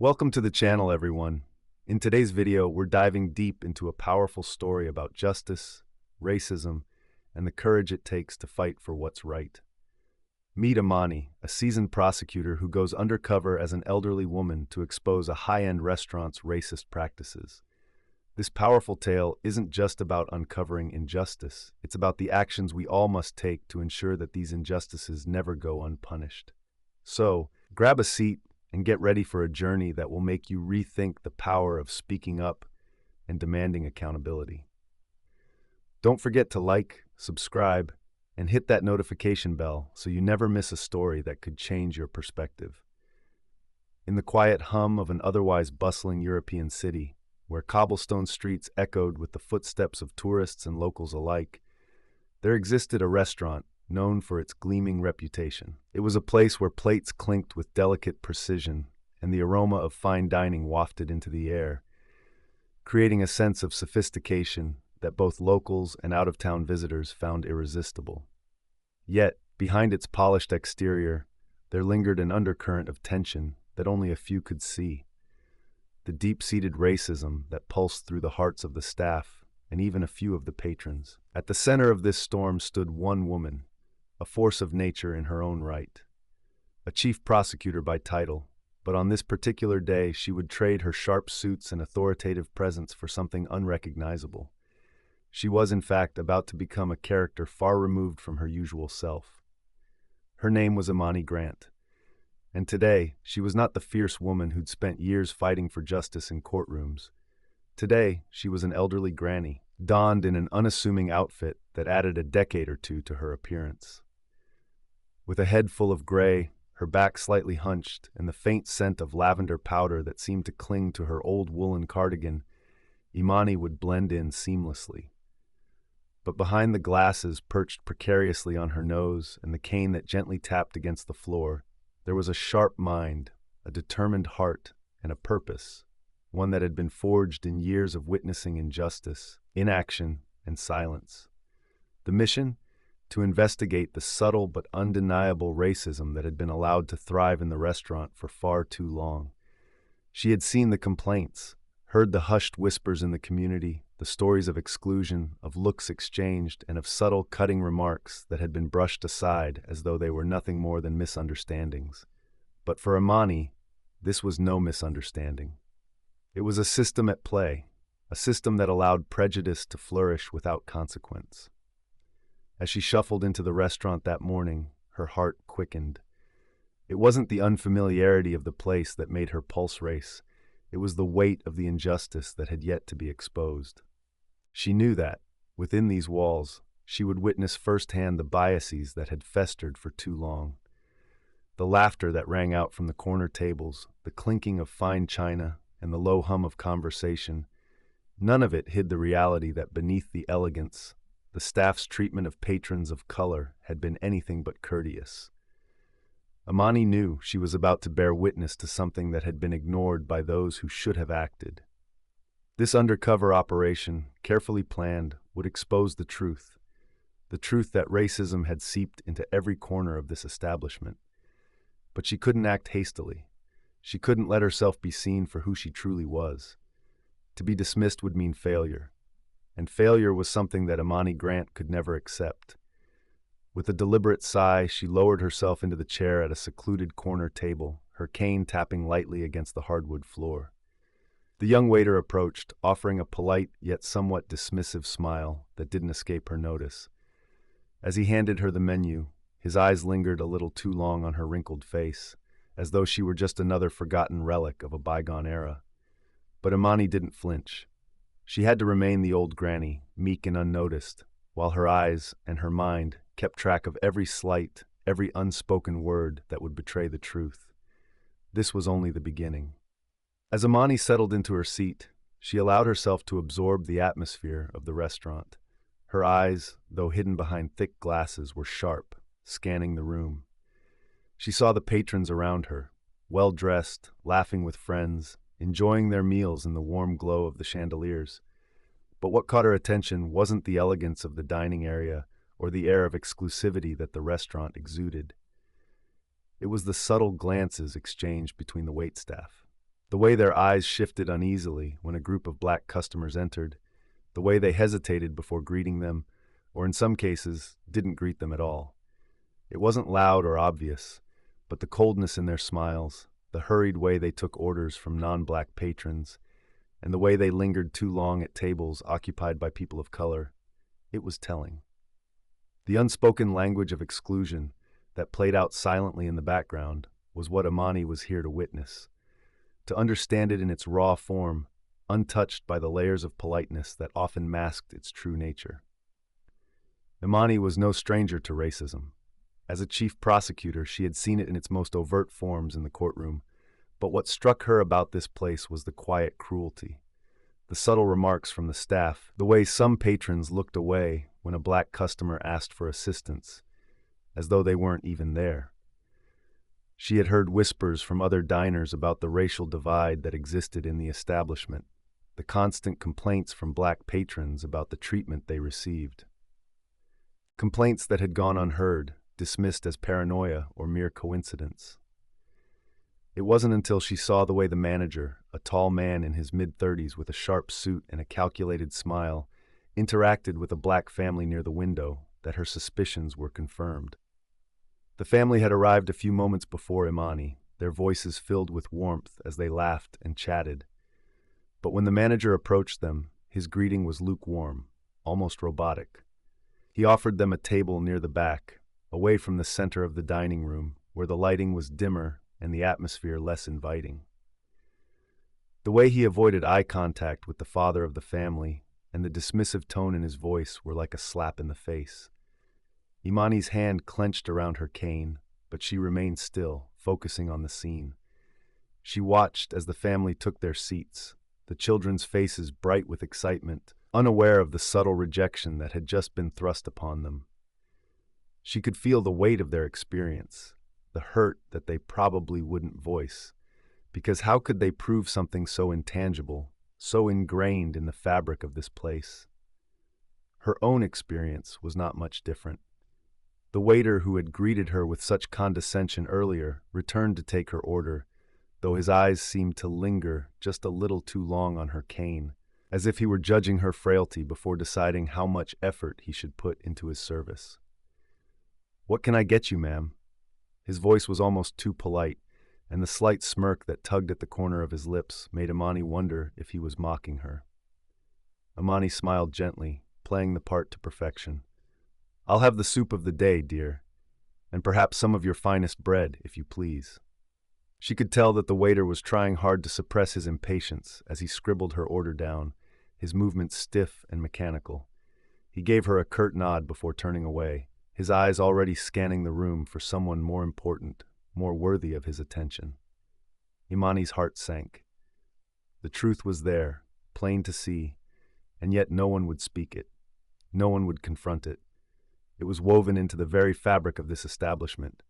Welcome to the channel, everyone. In today's video, we're diving deep into a powerful story about justice, racism, and the courage it takes to fight for what's right. Meet Amani, a seasoned prosecutor who goes undercover as an elderly woman to expose a high-end restaurant's racist practices. This powerful tale isn't just about uncovering injustice, it's about the actions we all must take to ensure that these injustices never go unpunished. So, grab a seat and get ready for a journey that will make you rethink the power of speaking up and demanding accountability. Don't forget to like, subscribe, and hit that notification bell so you never miss a story that could change your perspective. In the quiet hum of an otherwise bustling European city, where cobblestone streets echoed with the footsteps of tourists and locals alike, there existed a restaurant known for its gleaming reputation. It was a place where plates clinked with delicate precision and the aroma of fine dining wafted into the air, creating a sense of sophistication that both locals and out-of-town visitors found irresistible. Yet, behind its polished exterior, there lingered an undercurrent of tension that only a few could see. The deep-seated racism that pulsed through the hearts of the staff and even a few of the patrons. At the center of this storm stood one woman, a force of nature in her own right. A chief prosecutor by title, but on this particular day she would trade her sharp suits and authoritative presence for something unrecognizable. She was, in fact, about to become a character far removed from her usual self. Her name was Amani Grant, and today she was not the fierce woman who'd spent years fighting for justice in courtrooms. Today she was an elderly granny, donned in an unassuming outfit that added a decade or two to her appearance. With a head full of gray, her back slightly hunched, and the faint scent of lavender powder that seemed to cling to her old woolen cardigan, Imani would blend in seamlessly. But behind the glasses perched precariously on her nose and the cane that gently tapped against the floor, there was a sharp mind, a determined heart, and a purpose, one that had been forged in years of witnessing injustice, inaction, and silence. The mission? To investigate the subtle but undeniable racism that had been allowed to thrive in the restaurant for far too long. She had seen the complaints, heard the hushed whispers in the community, the stories of exclusion, of looks exchanged, and of subtle, cutting remarks that had been brushed aside as though they were nothing more than misunderstandings. But for Amani, this was no misunderstanding. It was a system at play, a system that allowed prejudice to flourish without consequence. As she shuffled into the restaurant that morning, her heart quickened. It wasn't the unfamiliarity of the place that made her pulse race. It was the weight of the injustice that had yet to be exposed. She knew that, within these walls, she would witness firsthand the biases that had festered for too long. The laughter that rang out from the corner tables, the clinking of fine china, and the low hum of conversation, none of it hid the reality that beneath the elegance, the staff's treatment of patrons of color had been anything but courteous. Amani knew she was about to bear witness to something that had been ignored by those who should have acted. This undercover operation, carefully planned, would expose the truth that racism had seeped into every corner of this establishment. But she couldn't act hastily. She couldn't let herself be seen for who she truly was. To be dismissed would mean failure. And failure was something that Amani Grant could never accept. With a deliberate sigh, she lowered herself into the chair at a secluded corner table, her cane tapping lightly against the hardwood floor. The young waiter approached, offering a polite yet somewhat dismissive smile that didn't escape her notice. As he handed her the menu, his eyes lingered a little too long on her wrinkled face, as though she were just another forgotten relic of a bygone era. But Amani didn't flinch. She had to remain the old granny, meek and unnoticed, while her eyes and her mind kept track of every slight, every unspoken word that would betray the truth. This was only the beginning. As Amani settled into her seat, she allowed herself to absorb the atmosphere of the restaurant. Her eyes, though hidden behind thick glasses, were sharp, scanning the room. She saw the patrons around her, well-dressed, laughing with friends, enjoying their meals in the warm glow of the chandeliers. But what caught her attention wasn't the elegance of the dining area or the air of exclusivity that the restaurant exuded. It was the subtle glances exchanged between the waitstaff. The way their eyes shifted uneasily when a group of black customers entered, the way they hesitated before greeting them, or in some cases, didn't greet them at all. It wasn't loud or obvious, but the coldness in their smiles, the hurried way they took orders from non-black patrons, and the way they lingered too long at tables occupied by people of color, it was telling. The unspoken language of exclusion that played out silently in the background was what Imani was here to witness, to understand it in its raw form, untouched by the layers of politeness that often masked its true nature. Imani was no stranger to racism. As a chief prosecutor, she had seen it in its most overt forms in the courtroom, but what struck her about this place was the quiet cruelty. The subtle remarks from the staff, the way some patrons looked away when a black customer asked for assistance, as though they weren't even there. She had heard whispers from other diners about the racial divide that existed in the establishment, the constant complaints from black patrons about the treatment they received. Complaints that had gone unheard, dismissed as paranoia or mere coincidence. It wasn't until she saw the way the manager, a tall man in his mid-30s with a sharp suit and a calculated smile, interacted with a black family near the window that her suspicions were confirmed. The family had arrived a few moments before Imani, their voices filled with warmth as they laughed and chatted. But when the manager approached them, his greeting was lukewarm, almost robotic. He offered them a table near the back, away from the center of the dining room, where the lighting was dimmer and the atmosphere less inviting. The way he avoided eye contact with the father of the family and the dismissive tone in his voice were like a slap in the face. Imani's hand clenched around her cane, but she remained still, focusing on the scene. She watched as the family took their seats, the children's faces bright with excitement, unaware of the subtle rejection that had just been thrust upon them. She could feel the weight of their experience, the hurt that they probably wouldn't voice, because how could they prove something so intangible, so ingrained in the fabric of this place? Her own experience was not much different. The waiter who had greeted her with such condescension earlier returned to take her order, though his eyes seemed to linger just a little too long on her cane, as if he were judging her frailty before deciding how much effort he should put into his service. "What can I get you, ma'am?" His voice was almost too polite, and the slight smirk that tugged at the corner of his lips made Imani wonder if he was mocking her. Imani smiled gently, playing the part to perfection. "I'll have the soup of the day, dear, and perhaps some of your finest bread, if you please." She could tell that the waiter was trying hard to suppress his impatience as he scribbled her order down, his movements stiff and mechanical. He gave her a curt nod before turning away, his eyes already scanning the room for someone more important, more worthy of his attention. Imani's heart sank. The truth was there, plain to see, and yet no one would speak it. No one would confront it. It was woven into the very fabric of this establishment,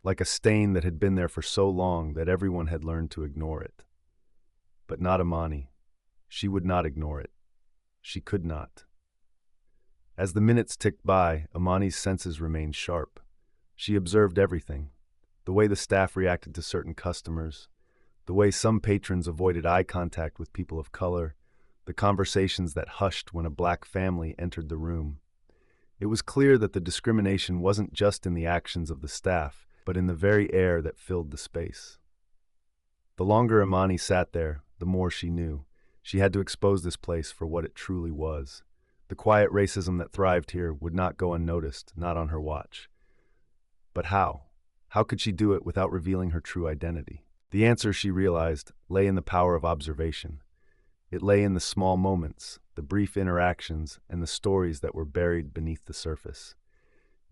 like a stain that had been there for so long that everyone had learned to ignore it. But not Imani. She would not ignore it. She could not. As the minutes ticked by, Imani's senses remained sharp. She observed everything. The way the staff reacted to certain customers, the way some patrons avoided eye contact with people of color, the conversations that hushed when a black family entered the room. It was clear that the discrimination wasn't just in the actions of the staff, but in the very air that filled the space. The longer Imani sat there, the more she knew. She had to expose this place for what it truly was. The quiet racism that thrived here would not go unnoticed, not on her watch. But how? How could she do it without revealing her true identity? The answer, she realized, lay in the power of observation. It lay in the small moments, the brief interactions, and the stories that were buried beneath the surface.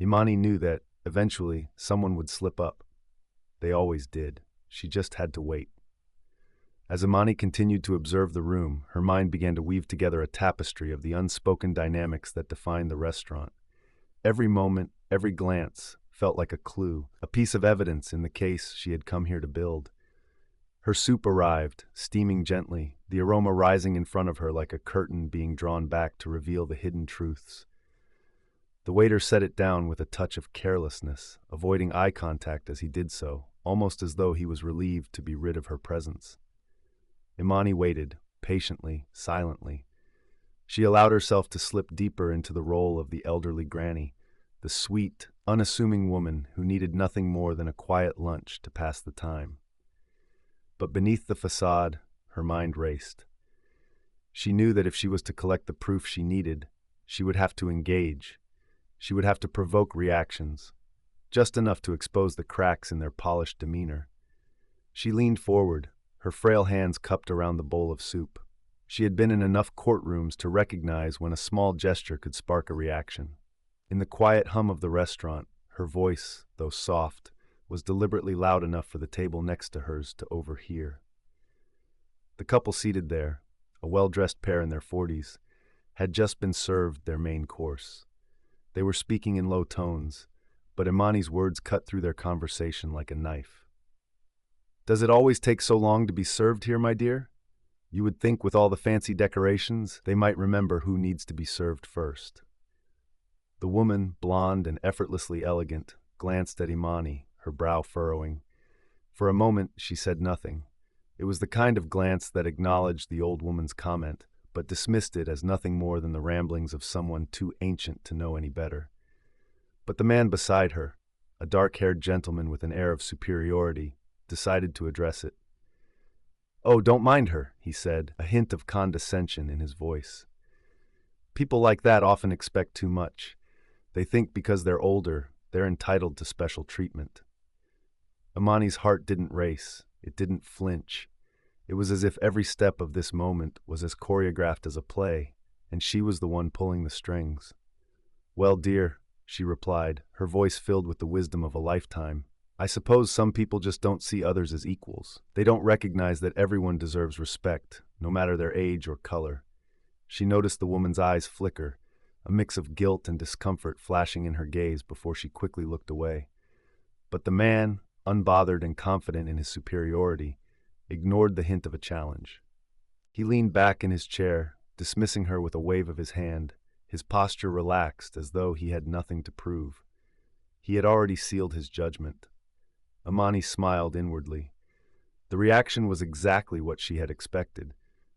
Imani knew that, eventually, someone would slip up. They always did. She just had to wait. As Imani continued to observe the room, her mind began to weave together a tapestry of the unspoken dynamics that defined the restaurant. Every moment, every glance, felt like a clue, a piece of evidence in the case she had come here to build. Her soup arrived, steaming gently, the aroma rising in front of her like a curtain being drawn back to reveal the hidden truths. The waiter set it down with a touch of carelessness, avoiding eye contact as he did so, almost as though he was relieved to be rid of her presence. Imani waited, patiently, silently. She allowed herself to slip deeper into the role of the elderly granny, the sweet, unassuming woman who needed nothing more than a quiet lunch to pass the time. But beneath the facade, her mind raced. She knew that if she was to collect the proof she needed, she would have to engage. She would have to provoke reactions, just enough to expose the cracks in their polished demeanor. She leaned forward, her frail hands cupped around the bowl of soup. She had been in enough courtrooms to recognize when a small gesture could spark a reaction. In the quiet hum of the restaurant, her voice, though soft, was deliberately loud enough for the table next to hers to overhear. The couple seated there, a well-dressed pair in their 40s, had just been served their main course. They were speaking in low tones, but Imani's words cut through their conversation like a knife. "Does it always take so long to be served here, my dear? You would think with all the fancy decorations, they might remember who needs to be served first." The woman, blonde and effortlessly elegant, glanced at Imani, her brow furrowing. For a moment, she said nothing. It was the kind of glance that acknowledged the old woman's comment, but dismissed it as nothing more than the ramblings of someone too ancient to know any better. But the man beside her, a dark-haired gentleman with an air of superiority, decided to address it. "Oh, don't mind her," he said, a hint of condescension in his voice. "People like that often expect too much. They think because they're older, they're entitled to special treatment." Imani's heart didn't race. It didn't flinch. It was as if every step of this moment was as choreographed as a play, and she was the one pulling the strings. "Well, dear," she replied, her voice filled with the wisdom of a lifetime, "I suppose some people just don't see others as equals. They don't recognize that everyone deserves respect, no matter their age or color." She noticed the woman's eyes flicker, a mix of guilt and discomfort flashing in her gaze before she quickly looked away. But the man, unbothered and confident in his superiority, ignored the hint of a challenge. He leaned back in his chair, dismissing her with a wave of his hand, his posture relaxed as though he had nothing to prove. He had already sealed his judgment. Imani smiled inwardly. The reaction was exactly what she had expected.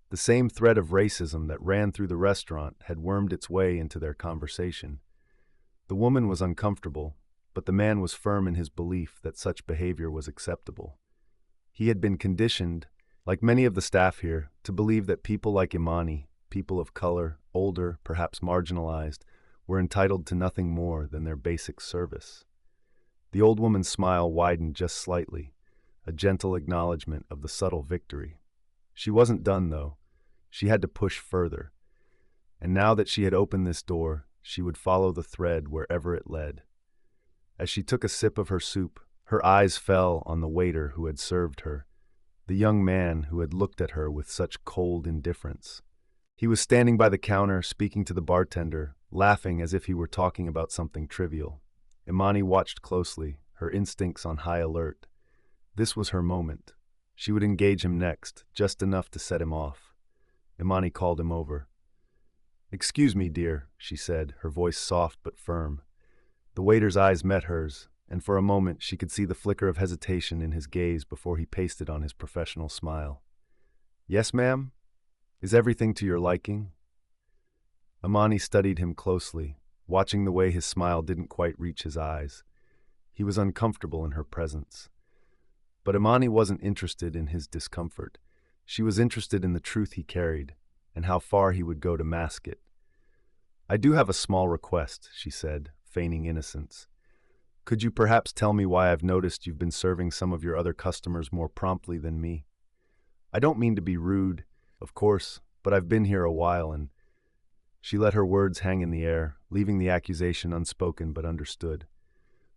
The same thread of racism that ran through the restaurant had wormed its way into their conversation. The woman was uncomfortable, but the man was firm in his belief that such behavior was acceptable. He had been conditioned, like many of the staff here, to believe that people like Imani, people of color, older, perhaps marginalized, were entitled to nothing more than their basic service. The old woman's smile widened just slightly, a gentle acknowledgement of the subtle victory. She wasn't done, though. She had to push further. And now that she had opened this door, she would follow the thread wherever it led. As she took a sip of her soup, her eyes fell on the waiter who had served her, the young man who had looked at her with such cold indifference. He was standing by the counter, speaking to the bartender, laughing as if he were talking about something trivial. Imani watched closely, her instincts on high alert. This was her moment. She would engage him next, just enough to set him off. Imani called him over. "Excuse me, dear," she said, her voice soft but firm. The waiter's eyes met hers, and for a moment she could see the flicker of hesitation in his gaze before he pasted on his professional smile. "Yes, ma'am? Is everything to your liking?" Imani studied him closely, watching the way his smile didn't quite reach his eyes. He was uncomfortable in her presence. But Imani wasn't interested in his discomfort. She was interested in the truth he carried, and how far he would go to mask it. "I do have a small request," she said, feigning innocence. "Could you perhaps tell me why I've noticed you've been serving some of your other customers more promptly than me? I don't mean to be rude, of course, but I've been here a while and—" She let her words hang in the air, leaving the accusation unspoken but understood.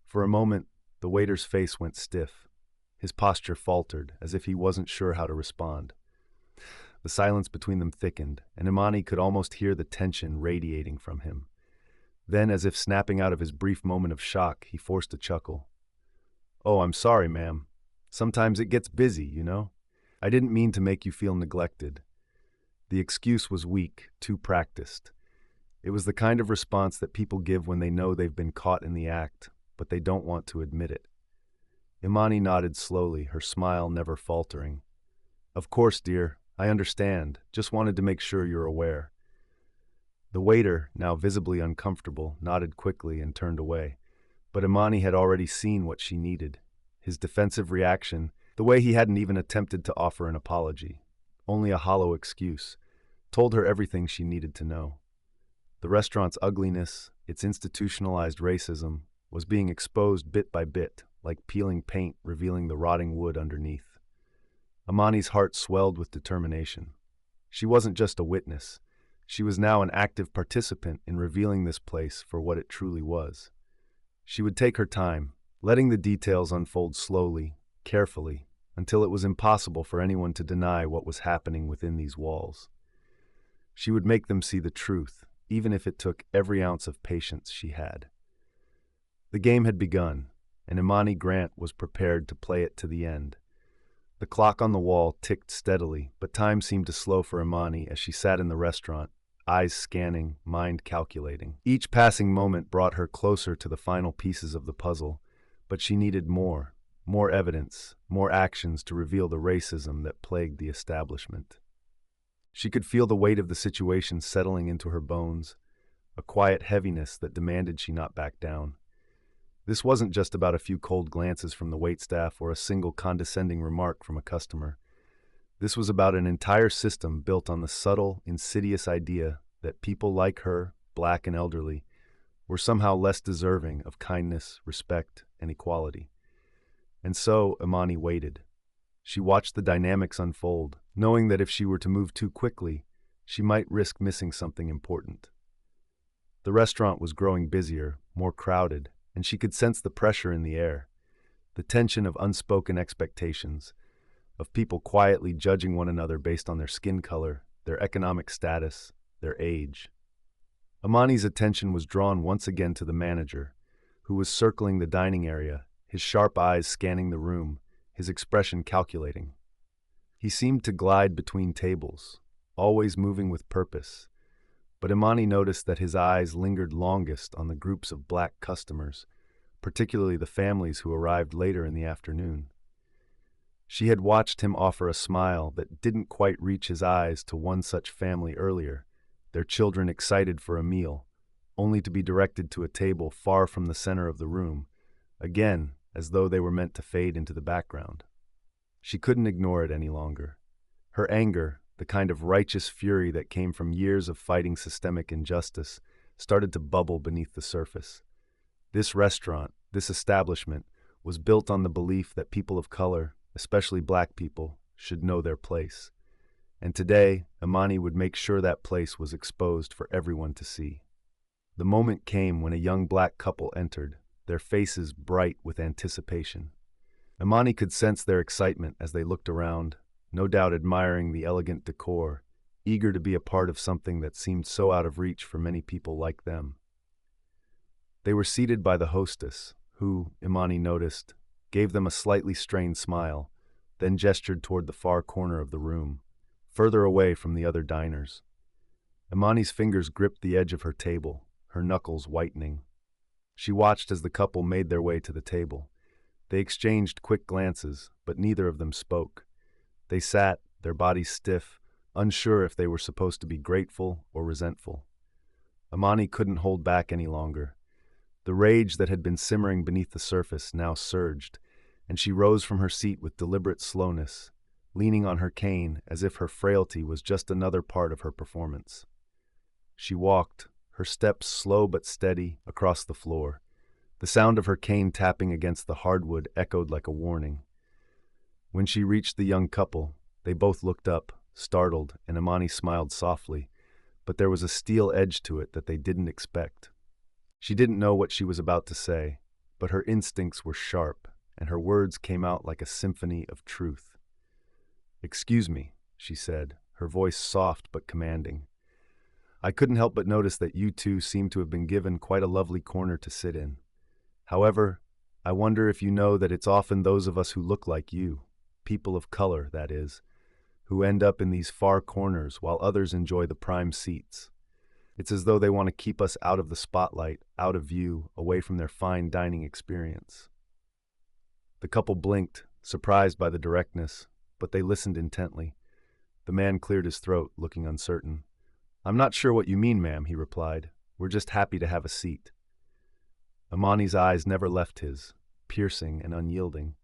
For a moment, the waiter's face went stiff. His posture faltered, as if he wasn't sure how to respond. The silence between them thickened, and Imani could almost hear the tension radiating from him. Then, as if snapping out of his brief moment of shock, he forced a chuckle. "Oh, I'm sorry, ma'am. Sometimes it gets busy, you know? I didn't mean to make you feel neglected." The excuse was weak, too practiced. It was the kind of response that people give when they know they've been caught in the act, but they don't want to admit it. Imani nodded slowly, her smile never faltering. "Of course, dear. I understand. Just wanted to make sure you're aware. The waiter, now visibly uncomfortable, nodded quickly and turned away. But Imani had already seen what she needed. His defensive reaction, the way he hadn't even attempted to offer an apology, only a hollow excuse, told her everything she needed to know. The restaurant's ugliness, its institutionalized racism, was being exposed bit by bit, like peeling paint revealing the rotting wood underneath. Imani's heart swelled with determination. She wasn't just a witness. She was now an active participant in revealing this place for what it truly was. She would take her time, letting the details unfold slowly, carefully, until it was impossible for anyone to deny what was happening within these walls. She would make them see the truth, even if it took every ounce of patience she had. The game had begun, and Imani Grant was prepared to play it to the end. The clock on the wall ticked steadily, but time seemed to slow for Imani as she sat in the restaurant, eyes scanning, mind calculating. Each passing moment brought her closer to the final pieces of the puzzle, but she needed more evidence, more actions to reveal the racism that plagued the establishment. She could feel the weight of the situation settling into her bones, a quiet heaviness that demanded she not back down. This wasn't just about a few cold glances from the waitstaff or a single condescending remark from a customer. This was about an entire system built on the subtle, insidious idea that people like her, black and elderly, were somehow less deserving of kindness, respect, and equality. And so Imani waited. She watched the dynamics unfold, knowing that if she were to move too quickly, she might risk missing something important. The restaurant was growing busier, more crowded, and she could sense the pressure in the air, the tension of unspoken expectations, of people quietly judging one another based on their skin color, their economic status, their age. Imani's attention was drawn once again to the manager, who was circling the dining area, his sharp eyes scanning the room, his expression calculating. He seemed to glide between tables, always moving with purpose, but Imani noticed that his eyes lingered longest on the groups of black customers, particularly the families who arrived later in the afternoon. She had watched him offer a smile that didn't quite reach his eyes to one such family earlier, their children excited for a meal, only to be directed to a table far from the center of the room, again as though they were meant to fade into the background. She couldn't ignore it any longer. Her anger, the kind of righteous fury that came from years of fighting systemic injustice, started to bubble beneath the surface. This restaurant, this establishment, was built on the belief that people of color, especially black people, should know their place. And today, Imani would make sure that place was exposed for everyone to see. The moment came when a young black couple entered, their faces bright with anticipation. Imani could sense their excitement as they looked around, no doubt admiring the elegant decor, eager to be a part of something that seemed so out of reach for many people like them. They were seated by the hostess, who, Imani noticed, gave them a slightly strained smile, then gestured toward the far corner of the room, further away from the other diners. Imani's fingers gripped the edge of her table, her knuckles whitening. She watched as the couple made their way to the table. They exchanged quick glances, but neither of them spoke. They sat, their bodies stiff, unsure if they were supposed to be grateful or resentful. Imani couldn't hold back any longer. The rage that had been simmering beneath the surface now surged, and she rose from her seat with deliberate slowness, leaning on her cane as if her frailty was just another part of her performance. She walked, her steps slow but steady, across the floor. The sound of her cane tapping against the hardwood echoed like a warning. When she reached the young couple, they both looked up, startled, and Imani smiled softly, but there was a steel edge to it that they didn't expect. She didn't know what she was about to say, but her instincts were sharp, and her words came out like a symphony of truth. "Excuse me," she said, her voice soft but commanding. "I couldn't help but notice that you two seem to have been given quite a lovely corner to sit in. However, I wonder if you know that it's often those of us who look like you, people of color, that is, who end up in these far corners while others enjoy the prime seats. It's as though they want to keep us out of the spotlight, out of view, away from their fine dining experience." The couple blinked, surprised by the directness, but they listened intently. The man cleared his throat, looking uncertain. "I'm not sure what you mean, ma'am," he replied. "We're just happy to have a seat." Imani's eyes never left his, piercing and unyielding.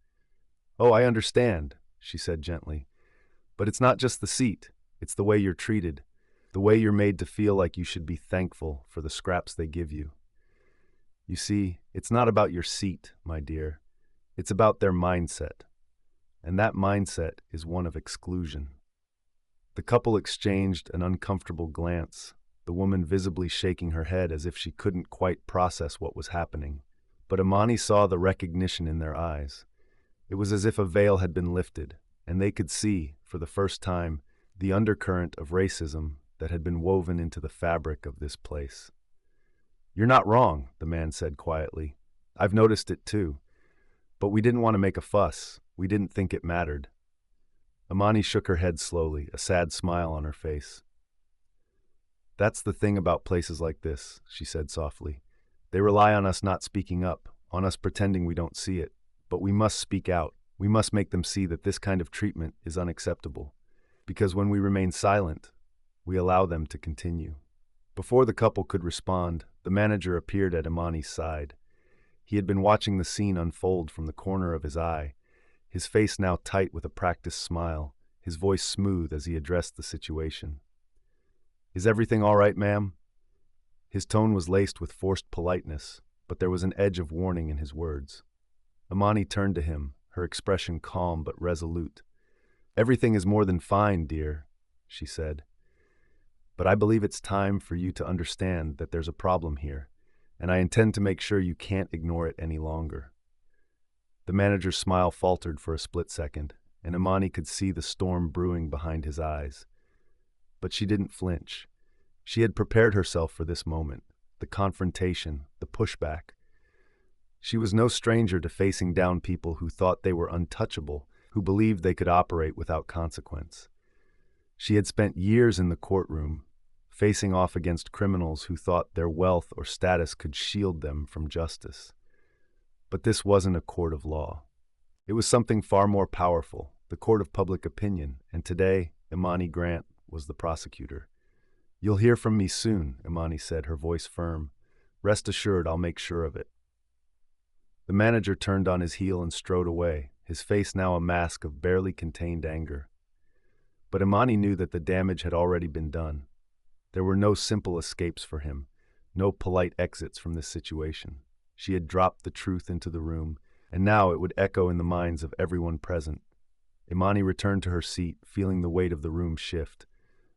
"Oh, I understand," she said gently. "But it's not just the seat. It's the way you're treated, the way you're made to feel like you should be thankful for the scraps they give you. You see, it's not about your seat, my dear. It's about their mindset. And that mindset is one of exclusion." The couple exchanged an uncomfortable glance, the woman visibly shaking her head as if she couldn't quite process what was happening. But Imani saw the recognition in their eyes. It was as if a veil had been lifted, and they could see, for the first time, the undercurrent of racism that had been woven into the fabric of this place. "You're not wrong," the man said quietly. "I've noticed it too. But we didn't want to make a fuss. We didn't think it mattered." Imani shook her head slowly, a sad smile on her face. "That's the thing about places like this," she said softly. "They rely on us not speaking up, on us pretending we don't see it. But we must speak out. We must make them see that this kind of treatment is unacceptable. Because when we remain silent, we allow them to continue." Before the couple could respond, the manager appeared at Imani's side. He had been watching the scene unfold from the corner of his eye, his face now tight with a practiced smile, his voice smooth as he addressed the situation. "Is everything all right, ma'am?" His tone was laced with forced politeness, but there was an edge of warning in his words. Imani turned to him, her expression calm but resolute. "Everything is more than fine, dear," she said. "But I believe it's time for you to understand that there's a problem here, and I intend to make sure you can't ignore it any longer." The manager's smile faltered for a split second, and Imani could see the storm brewing behind his eyes. But she didn't flinch. She had prepared herself for this moment, the confrontation, the pushback. She was no stranger to facing down people who thought they were untouchable, who believed they could operate without consequence. She had spent years in the courtroom, facing off against criminals who thought their wealth or status could shield them from justice. But this wasn't a court of law. It was something far more powerful, the court of public opinion, and today, Imani Grant was the prosecutor. "You'll hear from me soon," Imani said, her voice firm. "Rest assured I'll make sure of it." The manager turned on his heel and strode away, his face now a mask of barely contained anger. But Imani knew that the damage had already been done. There were no simple escapes for him, no polite exits from this situation. She had dropped the truth into the room, and now it would echo in the minds of everyone present. Imani returned to her seat, feeling the weight of the room shift.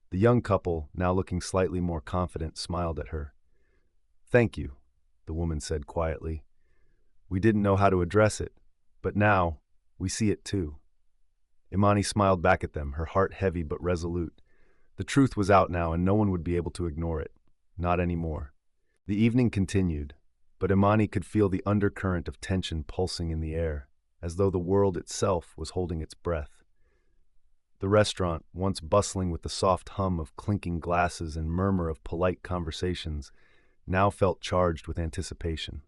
The young couple, now looking slightly more confident, smiled at her. "Thank you," the woman said quietly. "We didn't know how to address it, but now we see it too." Imani smiled back at them, her heart heavy but resolute. The truth was out now, and no one would be able to ignore it. Not anymore. The evening continued, but Imani could feel the undercurrent of tension pulsing in the air, as though the world itself was holding its breath. The restaurant, once bustling with the soft hum of clinking glasses and murmur of polite conversations, now felt charged with anticipation.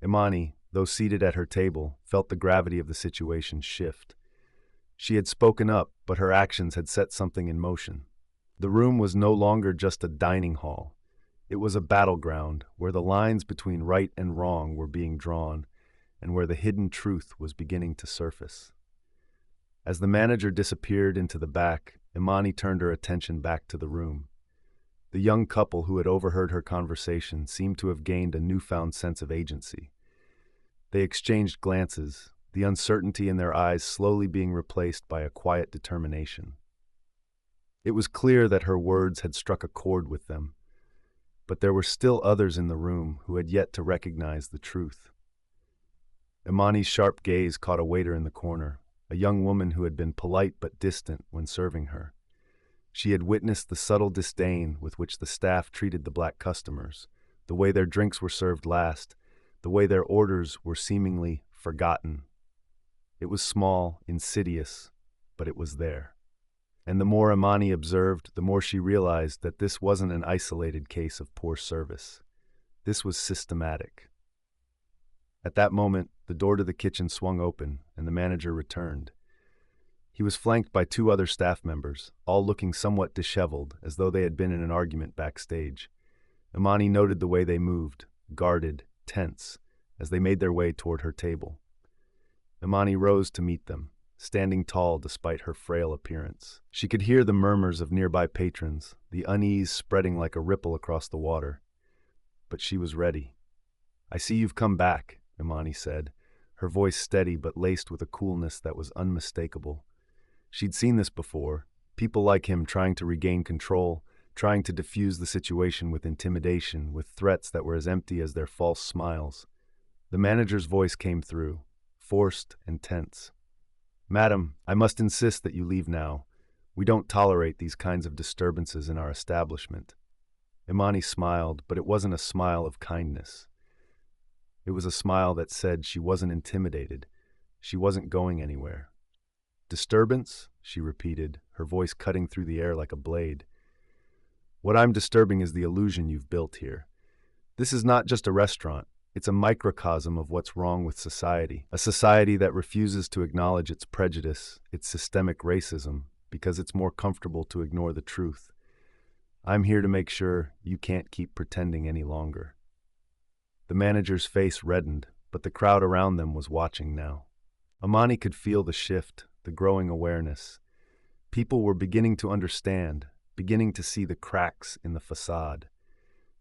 Imani, though seated at her table, felt the gravity of the situation shift. She had spoken up, but her actions had set something in motion. The room was no longer just a dining hall. It was a battleground where the lines between right and wrong were being drawn, and where the hidden truth was beginning to surface. As the manager disappeared into the back, Imani turned her attention back to the room. The young couple who had overheard her conversation seemed to have gained a newfound sense of agency. They exchanged glances, the uncertainty in their eyes slowly being replaced by a quiet determination. It was clear that her words had struck a chord with them, but there were still others in the room who had yet to recognize the truth. Imani's sharp gaze caught a waiter in the corner, a young woman who had been polite but distant when serving her. She had witnessed the subtle disdain with which the staff treated the black customers, the way their drinks were served last, the way their orders were seemingly forgotten. It was small, insidious, but it was there. And the more Imani observed, the more she realized that this wasn't an isolated case of poor service. This was systematic. At that moment, the door to the kitchen swung open, and the manager returned. He was flanked by two other staff members, all looking somewhat disheveled, as though they had been in an argument backstage. Imani noted the way they moved, guarded, tense, as they made their way toward her table. Imani rose to meet them, standing tall despite her frail appearance. She could hear the murmurs of nearby patrons, the unease spreading like a ripple across the water. But she was ready. "I see you've come back," Imani said, her voice steady but laced with a coolness that was unmistakable. She'd seen this before, people like him trying to regain control, trying to diffuse the situation with intimidation, with threats that were as empty as their false smiles. The manager's voice came through, forced and tense. "Madam, I must insist that you leave now. We don't tolerate these kinds of disturbances in our establishment." Imani smiled, but it wasn't a smile of kindness. It was a smile that said she wasn't intimidated. She wasn't going anywhere. "Disturbance?" she repeated, her voice cutting through the air like a blade. "What I'm disturbing is the illusion you've built here. This is not just a restaurant. It's a microcosm of what's wrong with society, a society that refuses to acknowledge its prejudice, its systemic racism, because it's more comfortable to ignore the truth. I'm here to make sure you can't keep pretending any longer." The manager's face reddened, but the crowd around them was watching now. Imani could feel the shift, the growing awareness. People were beginning to understand, beginning to see the cracks in the facade.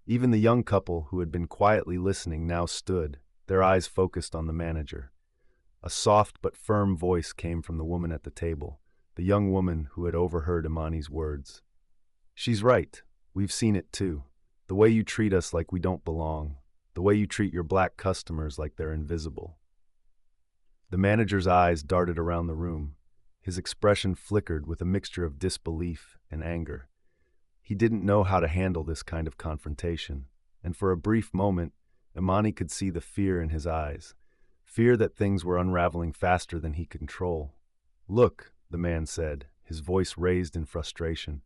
Even the young couple who had been quietly listening now stood, their eyes focused on the manager. A soft but firm voice came from the woman at the table, the young woman who had overheard Imani's words. "She's right. We've seen it too. The way you treat us like we don't belong. The way you treat your black customers like they're invisible." The manager's eyes darted around the room. His expression flickered with a mixture of disbelief and anger. He didn't know how to handle this kind of confrontation, and for a brief moment, Imani could see the fear in his eyes, fear that things were unraveling faster than he could control. "Look," the man said, his voice raised in frustration.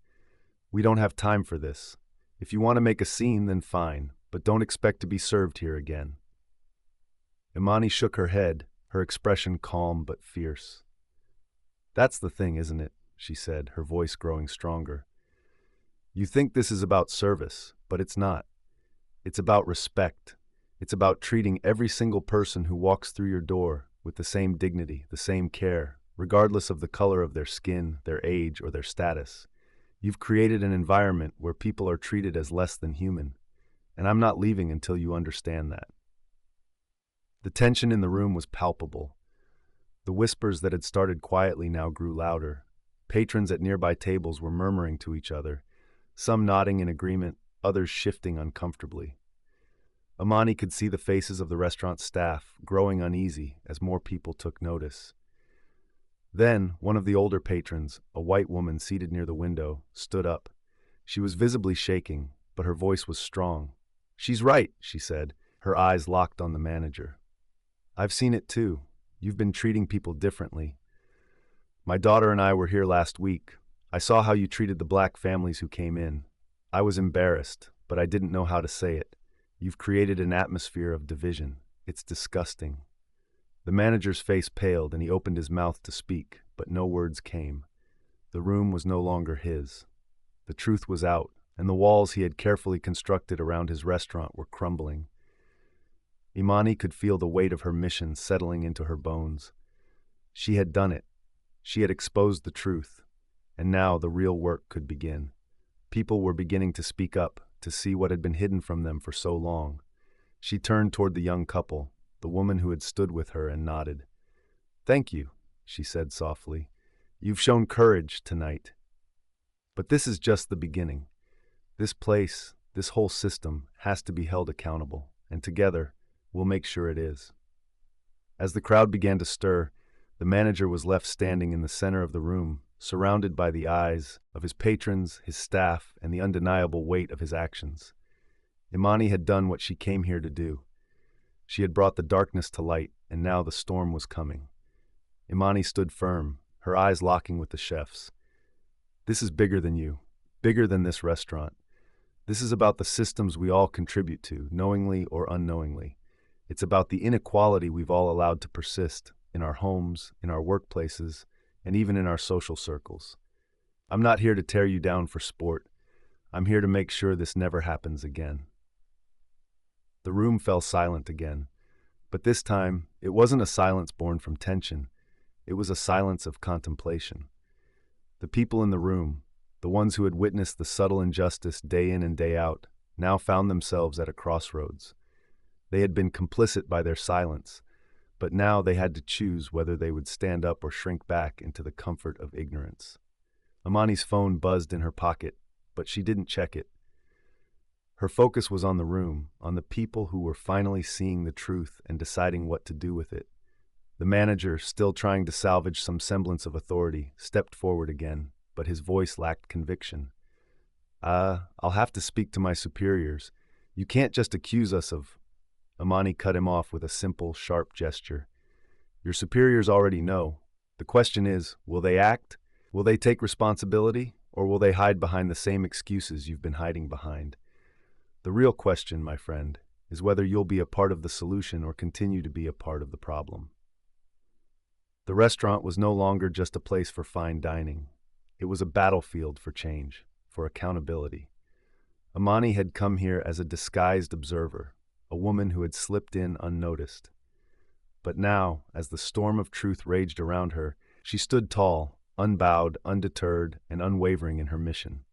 "We don't have time for this. If you want to make a scene, then fine, but don't expect to be served here again." Imani shook her head, her expression calm but fierce. "That's the thing, isn't it?" she said, her voice growing stronger. "You think this is about service, but it's not. It's about respect. It's about treating every single person who walks through your door with the same dignity, the same care, regardless of the color of their skin, their age, or their status. You've created an environment where people are treated as less than human, and I'm not leaving until you understand that." The tension in the room was palpable. The whispers that had started quietly now grew louder. Patrons at nearby tables were murmuring to each other, some nodding in agreement, others shifting uncomfortably. Imani could see the faces of the restaurant staff growing uneasy as more people took notice. Then, one of the older patrons, a white woman seated near the window, stood up. She was visibly shaking, but her voice was strong. "She's right," she said, her eyes locked on the manager. "I've seen it too. You've been treating people differently. My daughter and I were here last week. I saw how you treated the black families who came in. I was embarrassed, but I didn't know how to say it. You've created an atmosphere of division. It's disgusting." The manager's face paled and he opened his mouth to speak, but no words came. The room was no longer his. The truth was out, and the walls he had carefully constructed around his restaurant were crumbling. Imani could feel the weight of her mission settling into her bones. She had done it. She had exposed the truth, and now the real work could begin. People were beginning to speak up, to see what had been hidden from them for so long. She turned toward the young couple, the woman who had stood with her, and nodded. "Thank you," she said softly. "You've shown courage tonight. But this is just the beginning. This place, this whole system, has to be held accountable, and together, we'll make sure it is." As the crowd began to stir, the manager was left standing in the center of the room, surrounded by the eyes of his patrons, his staff, and the undeniable weight of his actions. Imani had done what she came here to do. She had brought the darkness to light, and now the storm was coming. Imani stood firm, her eyes locking with the chef's. "This is bigger than you, bigger than this restaurant. This is about the systems we all contribute to, knowingly or unknowingly. It's about the inequality we've all allowed to persist in our homes, in our workplaces, and even in our social circles. I'm not here to tear you down for sport. I'm here to make sure this never happens again." The room fell silent again, but this time it wasn't a silence born from tension. It was a silence of contemplation. The people in the room, the ones who had witnessed the subtle injustice day in and day out, now found themselves at a crossroads. They had been complicit by their silence, but now they had to choose whether they would stand up or shrink back into the comfort of ignorance. Amani's phone buzzed in her pocket, but she didn't check it. Her focus was on the room, on the people who were finally seeing the truth and deciding what to do with it. The manager, still trying to salvage some semblance of authority, stepped forward again, but his voice lacked conviction. I'll have to speak to my superiors. You can't just accuse us of—" Amani cut him off with a simple, sharp gesture. "Your superiors already know. The question is, will they act? Will they take responsibility? Or will they hide behind the same excuses you've been hiding behind? The real question, my friend, is whether you'll be a part of the solution or continue to be a part of the problem." The restaurant was no longer just a place for fine dining. It was a battlefield for change, for accountability. Amani had come here as a disguised observer, a woman who had slipped in unnoticed. But now, as the storm of truth raged around her, she stood tall, unbowed, undeterred, and unwavering in her mission.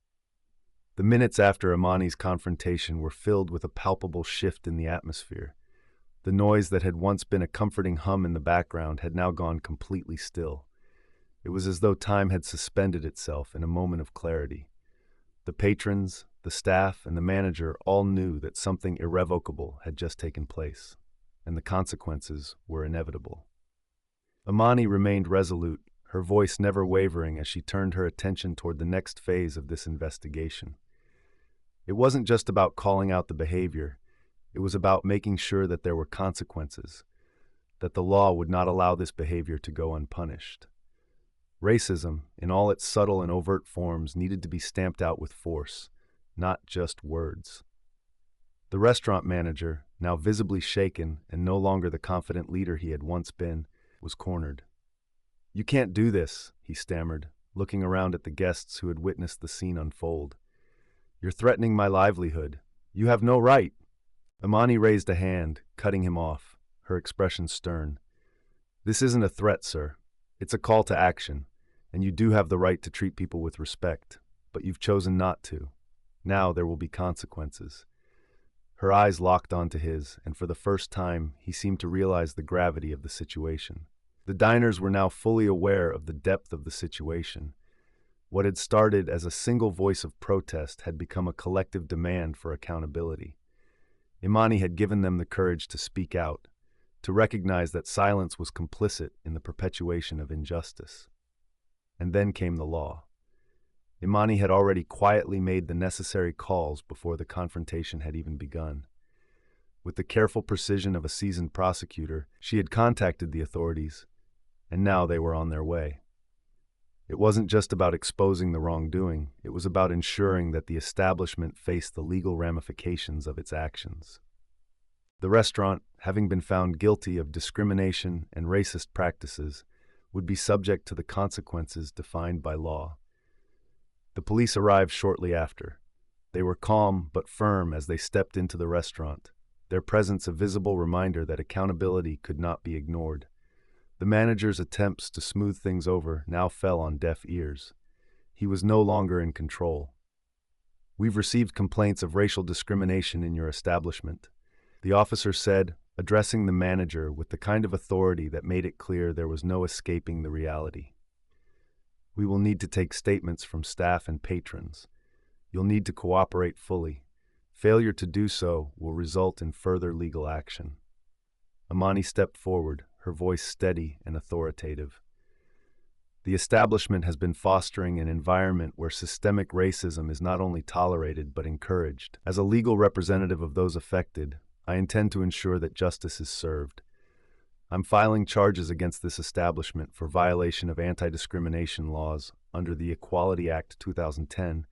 The minutes after Amani's confrontation were filled with a palpable shift in the atmosphere. The noise that had once been a comforting hum in the background had now gone completely still. It was as though time had suspended itself in a moment of clarity. The patrons, the staff, and the manager all knew that something irrevocable had just taken place, and the consequences were inevitable. Amani remained resolute, her voice never wavering as she turned her attention toward the next phase of this investigation. It wasn't just about calling out the behavior. It was about making sure that there were consequences, that the law would not allow this behavior to go unpunished. Racism, in all its subtle and overt forms, needed to be stamped out with force, not just words. The restaurant manager, now visibly shaken and no longer the confident leader he had once been, was cornered. "You can't do this," he stammered, looking around at the guests who had witnessed the scene unfold. "You're threatening my livelihood. You have no right." Amani raised a hand, cutting him off, her expression stern. "This isn't a threat, sir. It's a call to action, and you do have the right to treat people with respect, but you've chosen not to. Now there will be consequences." Her eyes locked onto his, and for the first time, he seemed to realize the gravity of the situation. The diners were now fully aware of the depth of the situation. What had started as a single voice of protest had become a collective demand for accountability. Imani had given them the courage to speak out, to recognize that silence was complicit in the perpetuation of injustice. And then came the law. Imani had already quietly made the necessary calls before the confrontation had even begun. With the careful precision of a seasoned prosecutor, she had contacted the authorities, and now they were on their way. It wasn't just about exposing the wrongdoing, it was about ensuring that the establishment faced the legal ramifications of its actions. The restaurant, having been found guilty of discrimination and racist practices, would be subject to the consequences defined by law. The police arrived shortly after. They were calm but firm as they stepped into the restaurant, their presence a visible reminder that accountability could not be ignored. The manager's attempts to smooth things over now fell on deaf ears. He was no longer in control. "We've received complaints of racial discrimination in your establishment," the officer said, addressing the manager with the kind of authority that made it clear there was no escaping the reality. "We will need to take statements from staff and patrons. You'll need to cooperate fully. Failure to do so will result in further legal action." Amani stepped forward, her voice steady and authoritative. "The establishment has been fostering an environment where systemic racism is not only tolerated but encouraged. As a legal representative of those affected, I intend to ensure that justice is served. I'm filing charges against this establishment for violation of anti-discrimination laws under the Equality Act 2010,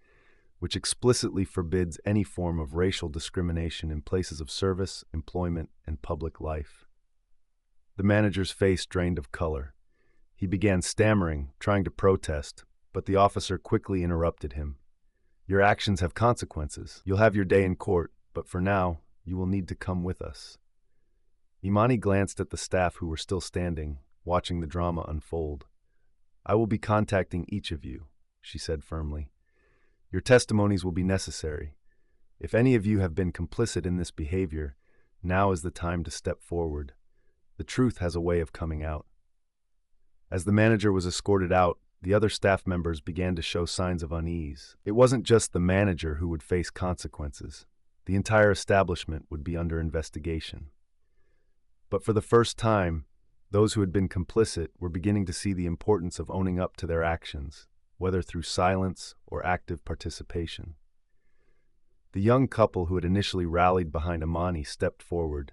which explicitly forbids any form of racial discrimination in places of service, employment, and public life." The manager's face drained of color. He began stammering, trying to protest, but the officer quickly interrupted him. "Your actions have consequences. You'll have your day in court, but for now, you will need to come with us." Imani glanced at the staff who were still standing, watching the drama unfold. "I will be contacting each of you," she said firmly. "Your testimonies will be necessary. If any of you have been complicit in this behavior, now is the time to step forward. The truth has a way of coming out." As the manager was escorted out, the other staff members began to show signs of unease. It wasn't just the manager who would face consequences. The entire establishment would be under investigation. But for the first time, those who had been complicit were beginning to see the importance of owning up to their actions, whether through silence or active participation. The young couple who had initially rallied behind Imani stepped forward,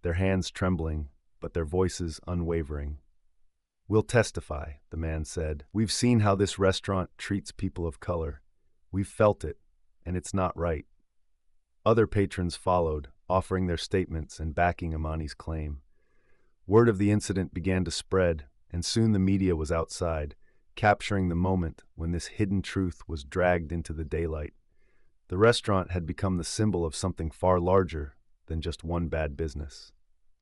their hands trembling, but their voices unwavering. "We'll testify," the man said. "We've seen how this restaurant treats people of color. We've felt it, and it's not right." Other patrons followed, offering their statements and backing Imani's claim. Word of the incident began to spread, and soon the media was outside, capturing the moment when this hidden truth was dragged into the daylight. The restaurant had become the symbol of something far larger than just one bad business.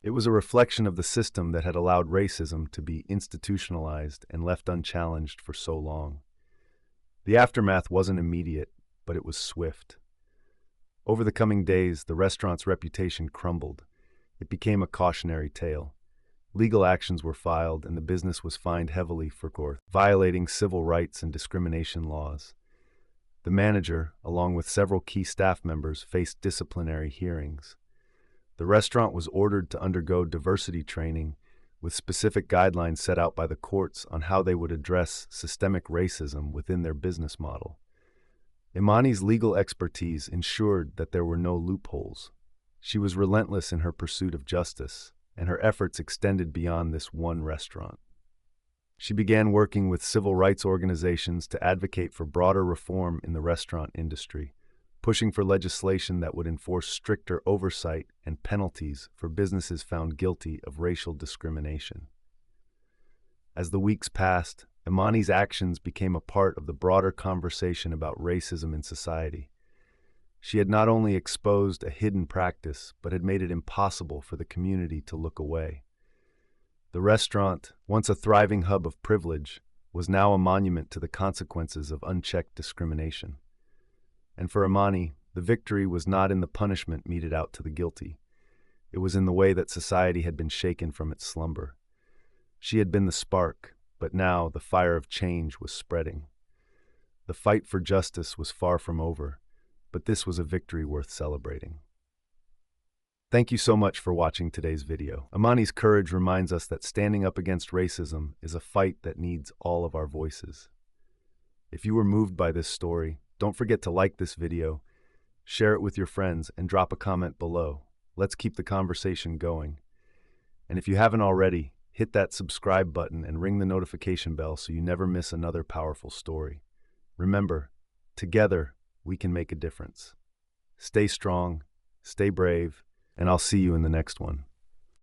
It was a reflection of the system that had allowed racism to be institutionalized and left unchallenged for so long. The aftermath wasn't immediate, but it was swift. Over the coming days, the restaurant's reputation crumbled. It became a cautionary tale. Legal actions were filed, and the business was fined heavily for violating civil rights and discrimination laws. The manager, along with several key staff members, faced disciplinary hearings. The restaurant was ordered to undergo diversity training, with specific guidelines set out by the courts on how they would address systemic racism within their business model. Imani's legal expertise ensured that there were no loopholes. She was relentless in her pursuit of justice, and her efforts extended beyond this one restaurant. She began working with civil rights organizations to advocate for broader reform in the restaurant industry, pushing for legislation that would enforce stricter oversight and penalties for businesses found guilty of racial discrimination. As the weeks passed, Imani's actions became a part of the broader conversation about racism in society. She had not only exposed a hidden practice, but had made it impossible for the community to look away. The restaurant, once a thriving hub of privilege, was now a monument to the consequences of unchecked discrimination. And for Imani, the victory was not in the punishment meted out to the guilty. It was in the way that society had been shaken from its slumber. She had been the spark, but now the fire of change was spreading. The fight for justice was far from over, but this was a victory worth celebrating. Thank you so much for watching today's video. Imani's courage reminds us that standing up against racism is a fight that needs all of our voices. If you were moved by this story, don't forget to like this video, share it with your friends, and drop a comment below. Let's keep the conversation going. And if you haven't already, hit that subscribe button and ring the notification bell so you never miss another powerful story. Remember, together we can make a difference. Stay strong, stay brave, and I'll see you in the next one.